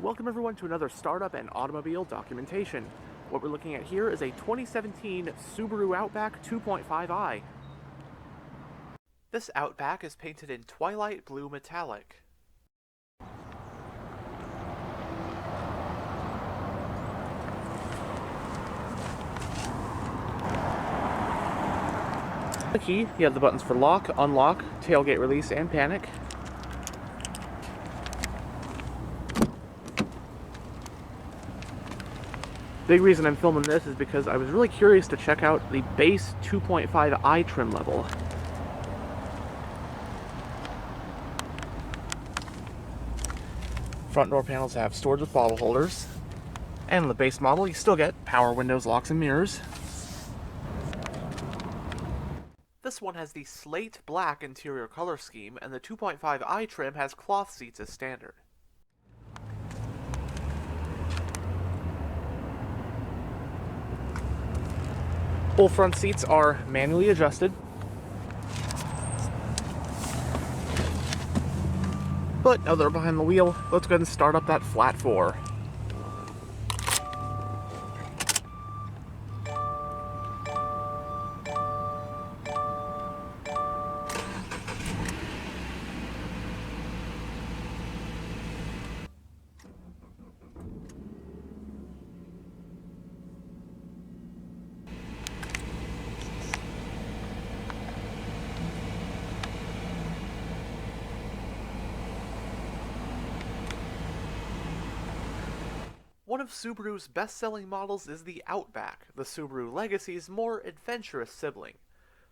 Welcome everyone to another startup and automobile documentation. What we're looking at here is a 2017 Subaru Outback 2.5i. This Outback is painted in twilight blue metallic. The key, you have the buttons for lock, unlock, tailgate release, and panic. Big reason I'm filming this is because I was really curious to check out the base 2.5i trim level. Front door panels have storage with bottle holders. And in the base model, you still get power windows, locks, and mirrors. This one has the slate black interior color scheme, and the 2.5i trim has cloth seats as standard. Both front seats are manually adjusted. But now that we're behind the wheel, let's go ahead and start up that flat four. One of Subaru's best-selling models is the Outback, the Subaru Legacy's more adventurous sibling.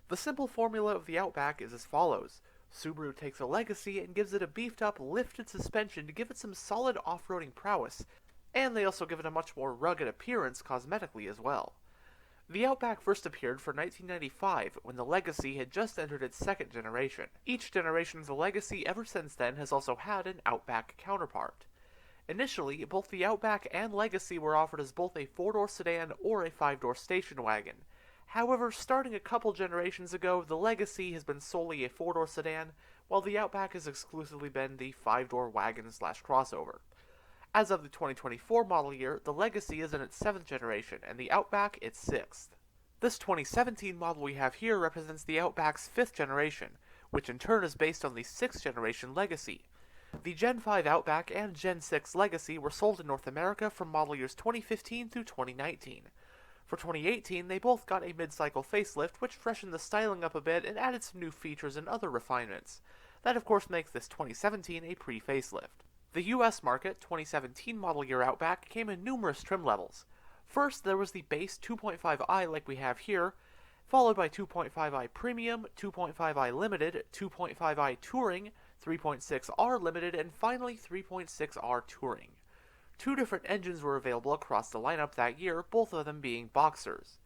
The simple formula of the Outback is as follows. Subaru takes a Legacy and gives it a beefed-up, lifted suspension to give it some solid off-roading prowess, and they also give it a much more rugged appearance cosmetically as well. The Outback first appeared for 1995, when the Legacy had just entered its second generation. Each generation of the Legacy ever since then has also had an Outback counterpart. Initially, both the Outback and Legacy were offered as both a 4-door sedan or a 5-door station wagon. However, starting a couple generations ago, the Legacy has been solely a 4-door sedan, while the Outback has exclusively been the 5-door wagon/crossover. As of the 2024 model year, the Legacy is in its 7th generation, and the Outback its 6th. This 2017 model we have here represents the Outback's 5th generation, which in turn is based on the 6th generation Legacy. The Gen 5 Outback and Gen 6 Legacy were sold in North America from model years 2015 through 2019. For 2018, they both got a mid-cycle facelift, which freshened the styling up a bit and added some new features and other refinements. That of course makes this 2017 a pre-facelift. The US market 2017 model year Outback came in numerous trim levels. First, there was the base 2.5i like we have here, followed by 2.5i Premium, 2.5i Limited, 2.5i Touring, 3.6R Limited, and finally 3.6R Touring. Two different engines were available across the lineup that year, both of them being Boxers.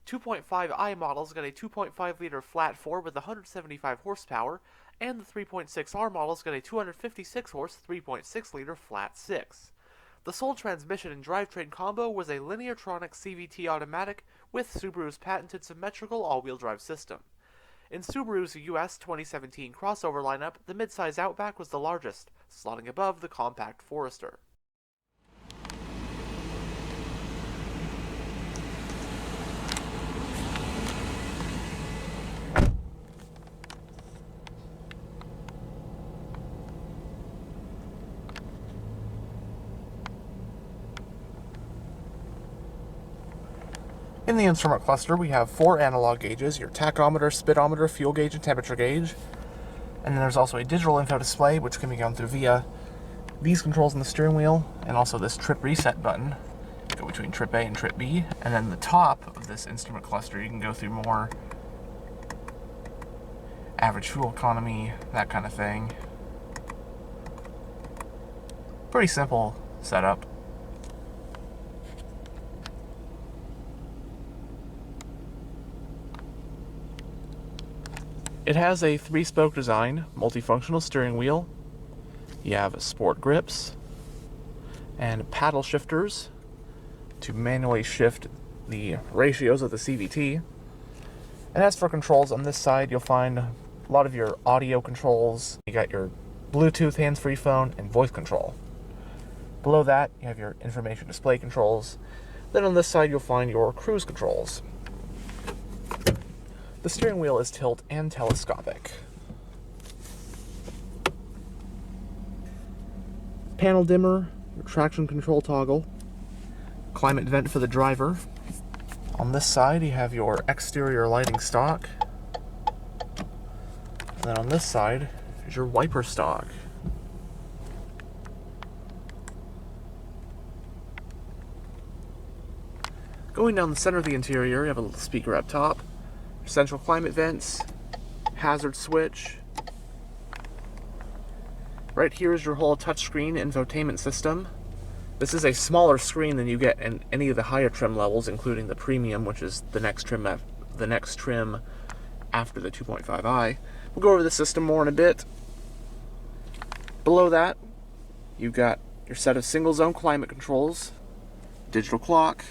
2.5i models got a 2.5-liter flat 4 with 175 horsepower, and the 3.6R models got a 256-horse 3.6-liter flat 6. The sole transmission and drivetrain combo was a Lineartronic CVT automatic with Subaru's patented symmetrical all-wheel drive system. In Subaru's US 2017 crossover lineup, the midsize Outback was the largest, slotting above the compact Forester. In the instrument cluster, we have 4 analog gauges, your tachometer, speedometer, fuel gauge, and temperature gauge. And then there's also a digital info display, which can be gone through via these controls on the steering wheel, and also this trip reset button. Go between trip A and trip B. And then the top of this instrument cluster, you can go through more average fuel economy, that kind of thing. Pretty simple setup. It has a 3-spoke design, multifunctional steering wheel. You have sport grips and paddle shifters to manually shift the ratios of the CVT. And as for controls, on this side you'll find a lot of your audio controls. You got your Bluetooth hands-free phone and voice control. Below that, you have your information display controls. Then on this side, you'll find your cruise controls. The steering wheel is tilt and telescopic. Panel dimmer, your traction control toggle, climate vent for the driver. On this side, you have your exterior lighting stock. And then on this side is your wiper stock. Going down the center of the interior, you have a little speaker up top, central climate vents, hazard switch. Right here is your whole touchscreen infotainment system. This is a smaller screen than you get in any of the higher trim levels, including the premium, which is the next trim after the 2.5i. We'll go over the system more in a bit. Below that, you've got your set of single zone climate controls, digital clock.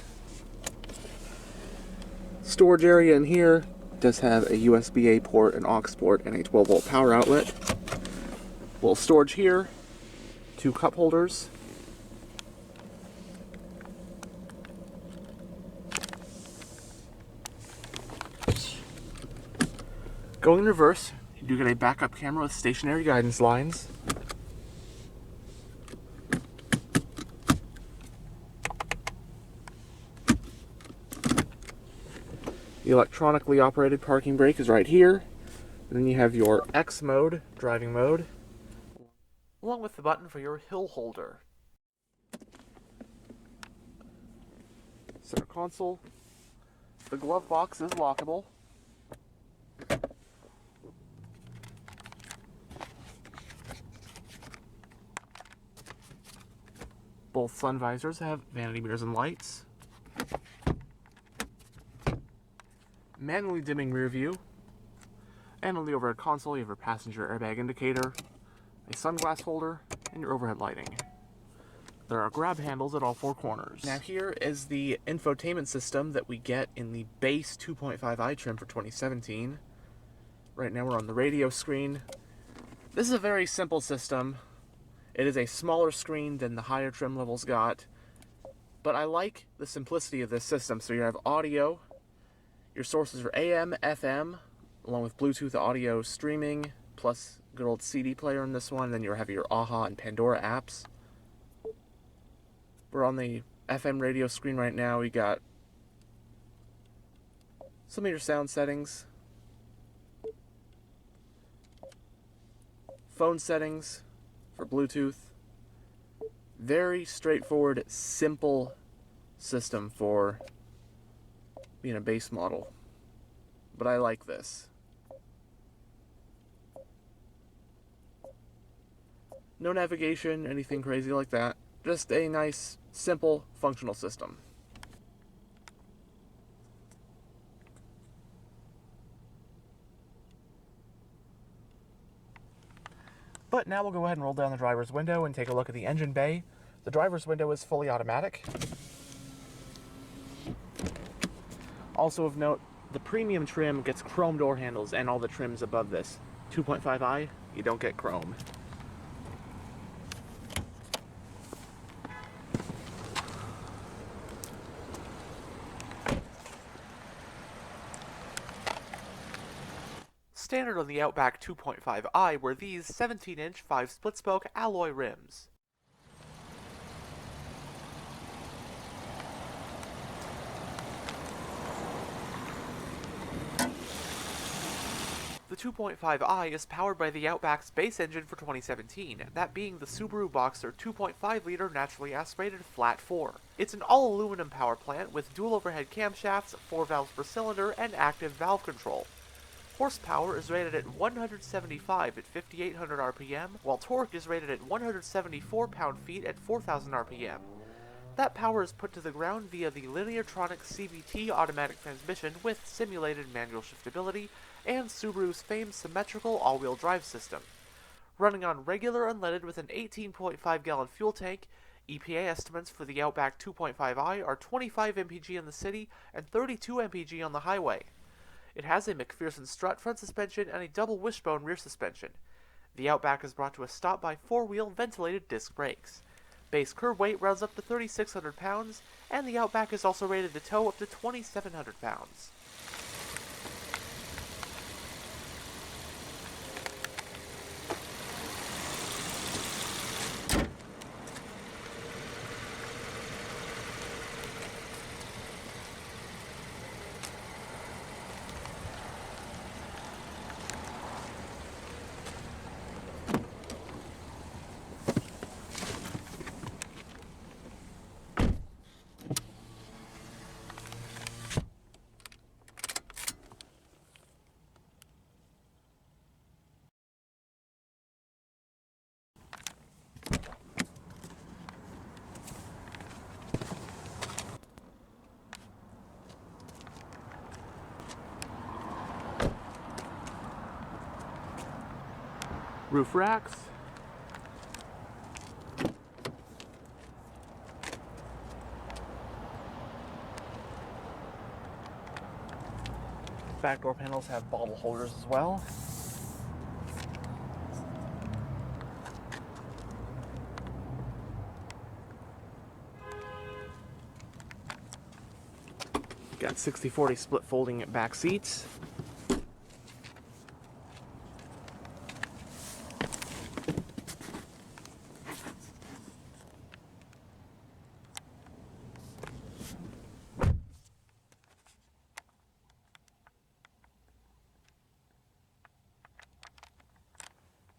Storage area in here does have a USB-A port, an aux port, and a 12-volt power outlet. Little storage here, 2 cup holders. Going in reverse, you do get a backup camera with stationary guidance lines. The electronically operated parking brake is right here. And then you have your X mode, driving mode, along with the button for your hill holder. Center console. The glove box is lockable. Both sun visors have vanity mirrors and lights. Manually dimming rear view. And on the overhead console, you have your passenger airbag indicator, a sunglass holder, and your overhead lighting. There are grab handles at all 4 corners. Now here is the infotainment system that we get in the base 2.5i trim for 2017. Right now we're on the radio screen. This is a very simple system. It is a smaller screen than the higher trim levels got, but I like the simplicity of this system. So you have audio, your sources are AM, FM, along with Bluetooth audio streaming, plus good old CD player in this one. Then you have your AHA and Pandora apps. We're on the FM radio screen right now. We got some of your sound settings, phone settings for Bluetooth. Very straightforward, simple system for being a base model. But I like this. No navigation, anything crazy like that. Just a nice, simple, functional system. But now we'll go ahead and roll down the driver's window and take a look at the engine bay. The driver's window is fully automatic. Also of note, the premium trim gets chrome door handles and all the trims above this. 2.5i, you don't get chrome. Standard on the Outback 2.5i were these 17-inch 5-split-spoke alloy rims. The 2.5i is powered by the Outback's base engine for 2017, that being the Subaru Boxer 2.5-liter naturally aspirated flat 4. It's an all-aluminum power plant with dual overhead camshafts, 4 valves per cylinder, and active valve control. Horsepower is rated at 175 at 5,800 RPM, while torque is rated at 174 pound-feet at 4,000 RPM. That power is put to the ground via the Lineartronic CVT automatic transmission with simulated manual shiftability and Subaru's famed symmetrical all-wheel drive system. Running on regular unleaded with an 18.5-gallon fuel tank, EPA estimates for the Outback 2.5i are 25 mpg in the city and 32 mpg on the highway. It has a McPherson strut front suspension and a double wishbone rear suspension. The Outback is brought to a stop by 4-wheel ventilated disc brakes. Base curb weight runs up to 3,600 pounds, and the Outback is also rated to tow up to 2,700 pounds. Roof racks, back door panels have bottle holders as well. Got 60/40 split folding back seats.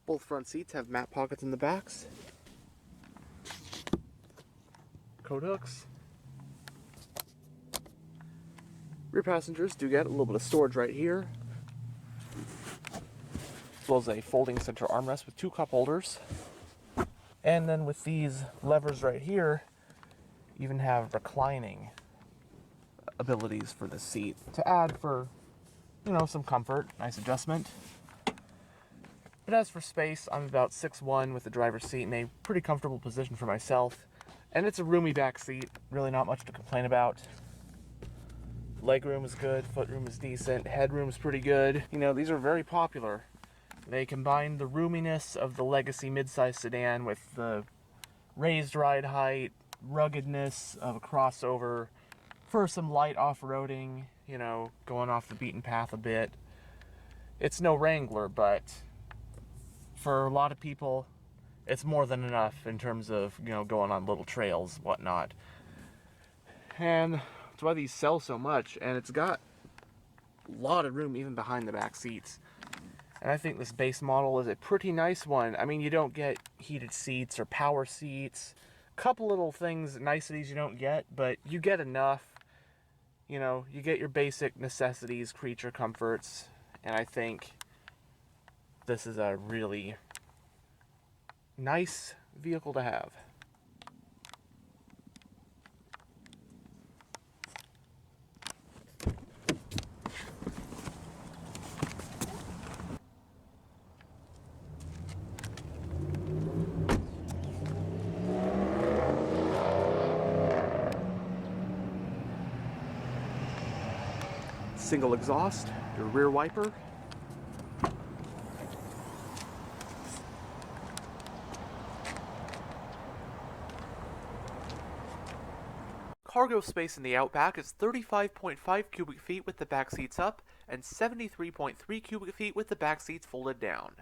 Both front seats have mat pockets in the backs. Coat hooks. Rear passengers do get a little bit of storage right here, as well as a folding center armrest with 2 cup holders. And then with these levers right here, you even have reclining abilities for the seat to add for, some comfort, nice adjustment. But as for space, I'm about 6'1" with the driver's seat in a pretty comfortable position for myself. And it's a roomy back seat, really not much to complain about. Legroom is good, footroom is decent, headroom is pretty good. These are very popular. They combine the roominess of the legacy midsize sedan with the raised ride height, ruggedness of a crossover for some light off-roading, going off the beaten path a bit. It's no Wrangler, but for a lot of people, it's more than enough in terms of, going on little trails, whatnot. And that's why these sell so much, and it's got a lot of room even behind the back seats. And I think this base model is a pretty nice one. I mean, you don't get heated seats or power seats. A couple little things, niceties you don't get, but you get enough. You get your basic necessities, creature comforts, and I think this is a really nice vehicle to have. Single exhaust, your rear wiper. Cargo space in the Outback is 35.5 cubic feet with the back seats up and 73.3 cubic feet with the back seats folded down.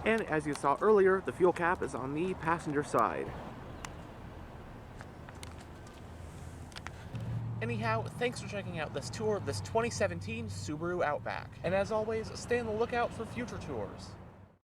And as you saw earlier, the fuel cap is on the passenger side. Anyhow, thanks for checking out this tour of this 2017 Subaru Outback. And as always, stay on the lookout for future tours.